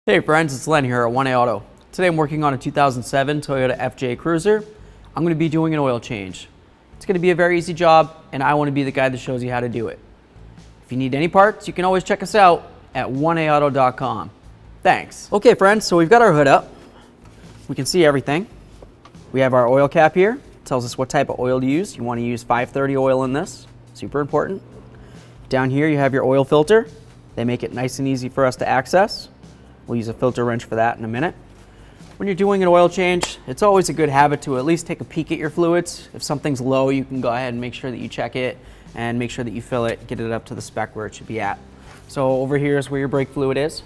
Hey friends, it's Len here at 1A Auto. Today I'm working on a 2007 Toyota FJ Cruiser. I'm going to be doing an oil change. It's going to be a very easy job, and I want to be the guy that shows you how to do it. If you need any parts, you can always check us out at 1aauto.com. Thanks. Okay friends, so we've got our hood up. We can see everything. We have our oil cap here. It tells us what type of oil to use. You want to use 530 oil in this. Super important. Down here you have your oil filter. They make it nice and easy for us to access. We'll use a filter wrench for that in a minute. When you're doing an oil change, it's always a good habit to at least take a peek at your fluids. If something's low, you can go ahead and make sure that you check it and make sure that you fill it, get it up to the spec where it should be at. So over here is where your brake fluid is.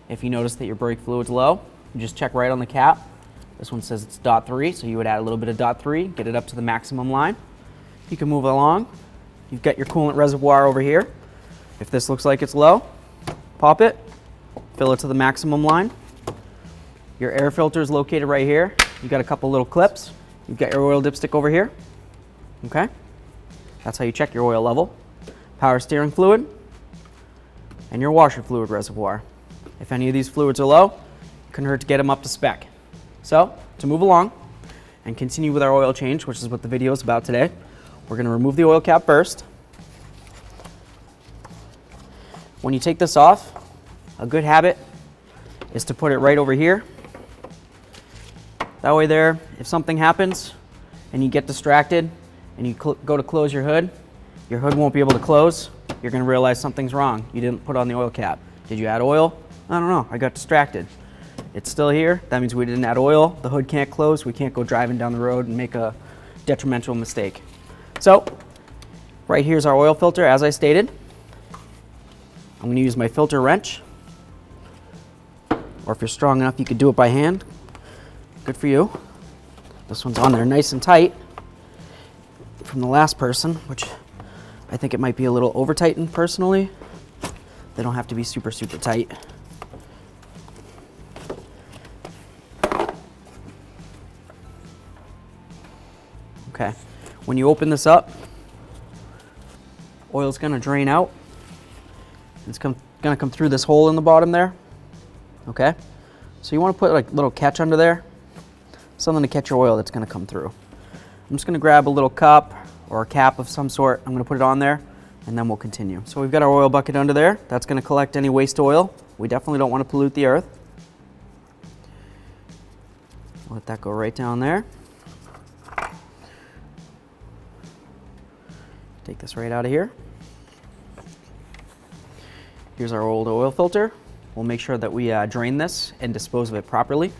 If you notice that your brake fluid's low, you just check right on the cap. This one says it's .3, so you would add a little bit of .3, get it up to the maximum line. You can move along. You've got your coolant reservoir over here. If this looks like it's low, pop it. Fill it to the maximum line. Your air filter is located right here. You've got a couple little clips. You've got your oil dipstick over here. Okay? That's how you check your oil level. Power steering fluid and your washer fluid reservoir. If any of these fluids are low, it couldn't hurt to get them up to spec. So, to move along and continue with our oil change, which is what the video is about today, we're going to remove the oil cap first. When you take this off, a good habit is to put it right over here. That way there, if something happens and you get distracted and you go to close your hood won't be able to close. You're going to realize something's wrong. You didn't put on the oil cap. Did you add oil? I don't know. I got distracted. It's still here. That means we didn't add oil. The hood can't close. We can't go driving down the road and make a detrimental mistake. So, right here's our oil filter, as I stated. I'm going to use my filter wrench. Or if you're strong enough, you could do it by hand. Good for you. This one's on there nice and tight from the last person, which I think it might be a little over tightened personally. They don't have to be super, super tight. Okay, when you open this up, oil's gonna drain out. It's gonna come through this hole in the bottom there. Okay, so you want to put like a little catch under there, something to catch your oil that's going to come through. I'm just going to grab a little cup or a cap of some sort. I'm going to put it on there and then we'll continue. So we've got our oil bucket under there. That's going to collect any waste oil. We definitely don't want to pollute the earth. Let that go right down there. Take this right out of here. Here's our old oil filter. We'll make sure that we drain this and dispose of it properly.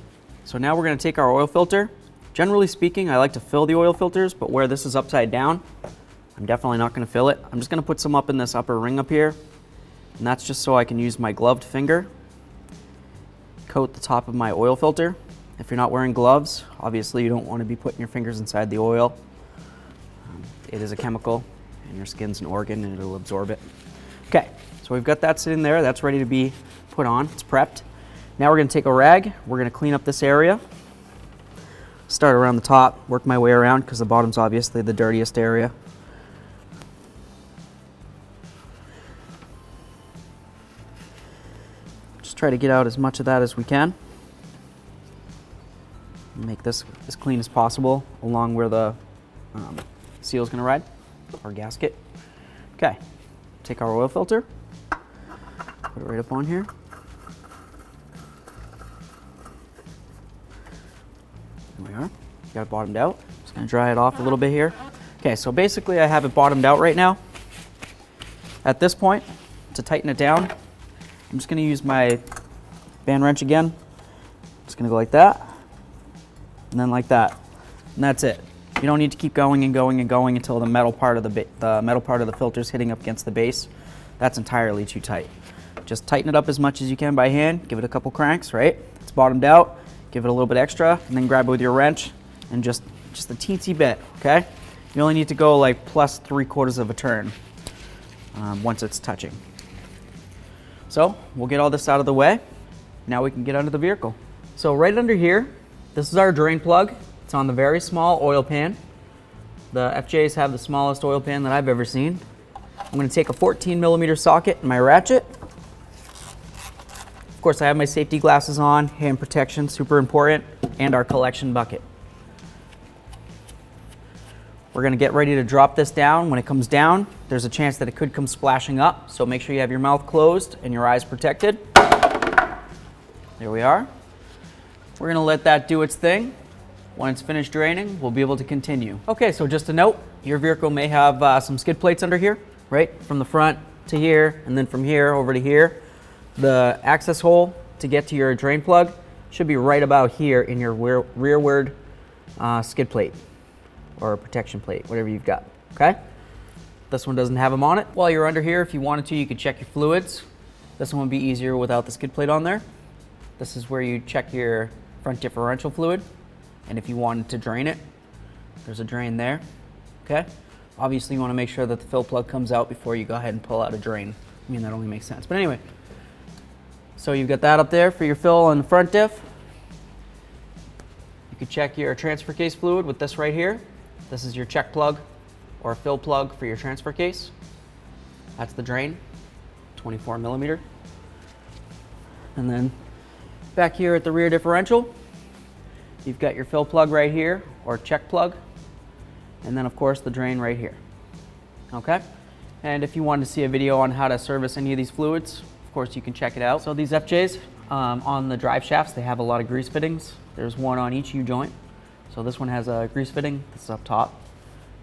So now we're going to take our oil filter. Generally speaking, I like to fill the oil filters, but where this is upside down, I'm definitely not going to fill it. I'm just going to put some up in this upper ring up here, and that's just so I can use my gloved finger, coat the top of my oil filter. If you're not wearing gloves, obviously you don't want to be putting your fingers inside the oil. It is a chemical, and your skin's an organ, and it'll absorb it. Okay, so we've got that sitting there. That's ready to be put on. It's prepped. Now we're going to take a rag. We're going to clean up this area. Start around the top, work my way around because the bottom's obviously the dirtiest area. Just try to get out as much of that as we can. Make this as clean as possible along where the seal is going to ride, or gasket. Okay, take our oil filter, put it right up on here. There we are. Got it bottomed out. Just gonna dry it off a little bit here. Okay, so basically I have it bottomed out right now. At this point, to tighten it down, I'm just gonna use my band wrench again. Just gonna go like that, and then like that, and that's it. You don't need to keep going and going and going until the metal part of the filter is hitting up against the base. That's entirely too tight. Just tighten it up as much as you can by hand. Give it a couple cranks, right? It's bottomed out. Give it a little bit extra, and then grab it with your wrench, and just a teensy bit, okay? You only need to go like plus 3/4 of a turn once it's touching. So we'll get all this out of the way. Now we can get under the vehicle. So right under here, this is our drain plug. It's on the very small oil pan. The FJs have the smallest oil pan that I've ever seen. I'm going to take a 14mm socket in my Ratchet, Of course, I have my safety glasses on, hand protection, super important, and our collection bucket. We're gonna get ready to drop this down. When it comes down, there's a chance that it could come splashing up, so make sure you have your mouth closed and your eyes protected. There we are. We're gonna let that do its thing. When it's finished draining, we'll be able to continue. Okay, so just a note, your vehicle may have some skid plates under here, right? From the front to here, and then from here over to here. The access hole to get to your drain plug should be right about here in your rearward skid plate or protection plate, whatever you've got, okay? This one doesn't have them on it. While you're under here, if you wanted to, you could check your fluids. This one would be easier without the skid plate on there. This is where you check your front differential fluid, and if you wanted to drain it, there's a drain there, okay? Obviously, you wanna make sure that the fill plug comes out before you go ahead and pull out a drain. I mean, that only makes sense, but anyway. So you've got that up there for your fill and front diff. You could check your transfer case fluid with this right here. This is your check plug or fill plug for your transfer case. That's the drain, 24 millimeter. And then back here at the rear differential, you've got your fill plug right here or check plug. And then of course the drain right here, okay? And if you wanted to see a video on how to service any of these fluids, of course you can check it out. So these FJs, on the drive shafts, they have a lot of grease fittings. There's one on each U-joint. So this one has a grease fitting, this is up top.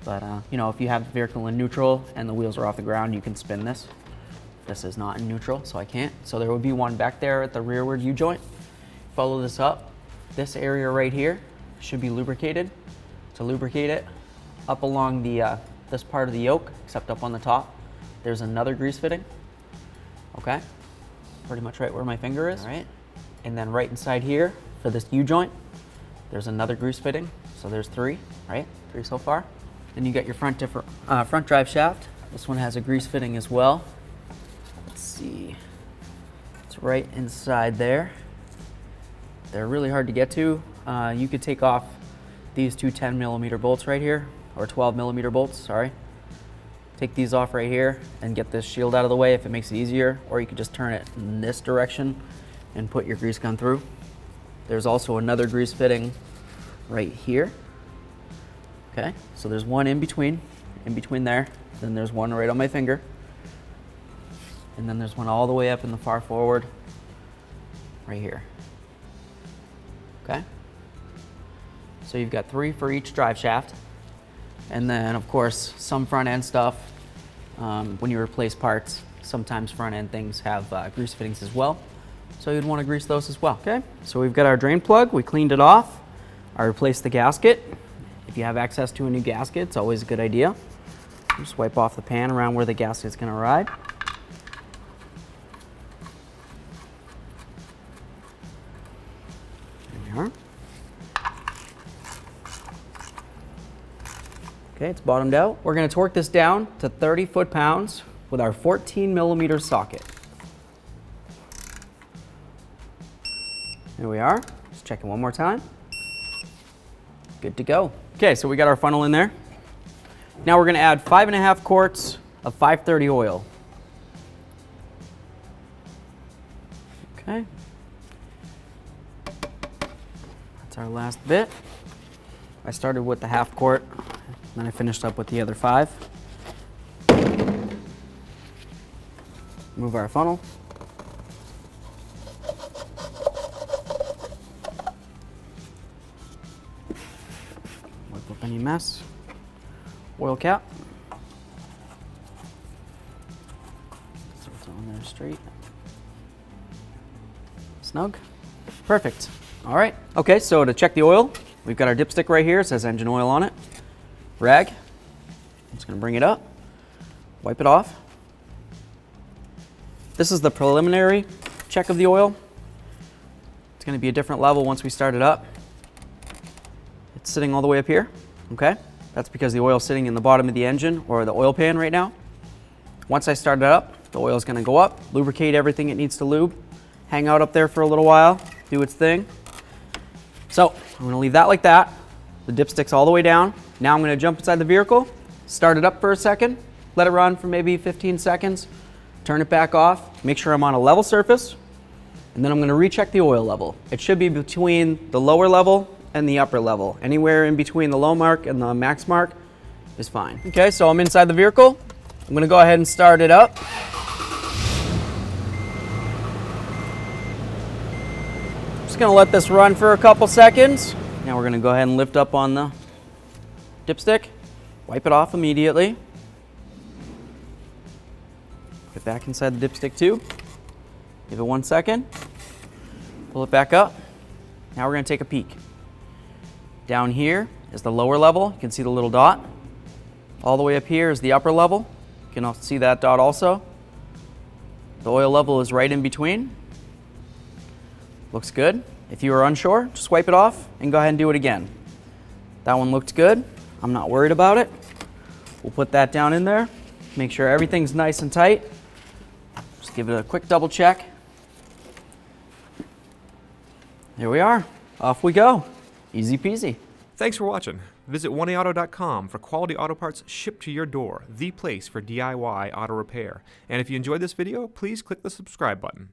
But you know, if you have the vehicle in neutral and the wheels are off the ground, you can spin this. This is not in neutral, so I can't. So there would be one back there at the rearward U-joint. Follow this up. This area right here should be lubricated. To lubricate it, up along the this part of the yoke, except up on the top, there's another grease fitting. Okay, pretty much right where my finger is. All right, and then right inside here for this U-joint, there's another grease fitting. So there's three, right? Three so far. Then you got your front drive shaft. This one has a grease fitting as well. Let's see, it's right inside there. They're really hard to get to. You could take off these two 10 millimeter bolts right here, or 12 millimeter bolts, sorry. Take these off right here and get this shield out of the way if it makes it easier, or you could just turn it in this direction and put your grease gun through. There's also another grease fitting right here. Okay, so there's one in between there, then there's one right on my finger, and then there's one all the way up in the far forward right here. Okay, so you've got three for each drive shaft. And then of course, some front end stuff, when you replace parts, sometimes front end things have grease fittings as well. So you'd want to grease those as well. Okay, so we've got our drain plug, we cleaned it off. I replaced the gasket. If you have access to a new gasket, it's always a good idea. Just wipe off the pan around where the gasket's gonna ride. There we are. Okay, it's bottomed out. We're gonna torque this down to 30 foot-pounds with our 14 millimeter socket. There we are. Just check it one more time. Good to go. Okay, so we got our funnel in there. Now we're gonna add 5.5 quarts of 530 oil. Okay. That's our last bit. I started with the half quart, then I finished up with the other 5. Move our funnel. Wipe up any mess. Oil cap. So it's on there straight. Snug. Perfect. All right. Okay, so to check the oil, we've got our dipstick right here. It says engine oil on it. Rag. I'm just going to bring it up. Wipe it off. This is the preliminary check of the oil. It's going to be a different level once we start it up. It's sitting all the way up here. Okay. That's because the oil's sitting in the bottom of the engine or the oil pan right now. Once I start it up, the oil's going to go up, lubricate everything it needs to lube, hang out up there for a little while, do its thing. So I'm going to leave that like that. The dipstick's all the way down. Now I'm going to jump inside the vehicle, start it up for a second, let it run for maybe 15 seconds, turn it back off, make sure I'm on a level surface, And then I'm going to recheck the oil level. It should be between the lower level and the upper level. Anywhere in between the low mark and the max mark is fine. Okay, so I'm inside the vehicle. I'm going to go ahead and start it up. Just going to let this run for a couple seconds. Now we're going to go ahead and lift up on the dipstick, wipe it off immediately. Get back inside the dipstick tube. Give it 1 second. Pull it back up. Now we're going to take a peek. Down here is the lower level. You can see the little dot. All the way up here is the upper level. You can also see that dot also. The oil level is right in between. Looks good. If you are unsure, just wipe it off and go ahead and do it again. That one looked good. I'm not worried about it. We'll put that down in there. Make sure everything's nice and tight. Just give it a quick double check. Here we are. Off we go. Easy peasy. Thanks for watching. Visit 1aauto.com for quality auto parts shipped to your door, the place for DIY auto repair. And if you enjoyed this video, please click the subscribe button.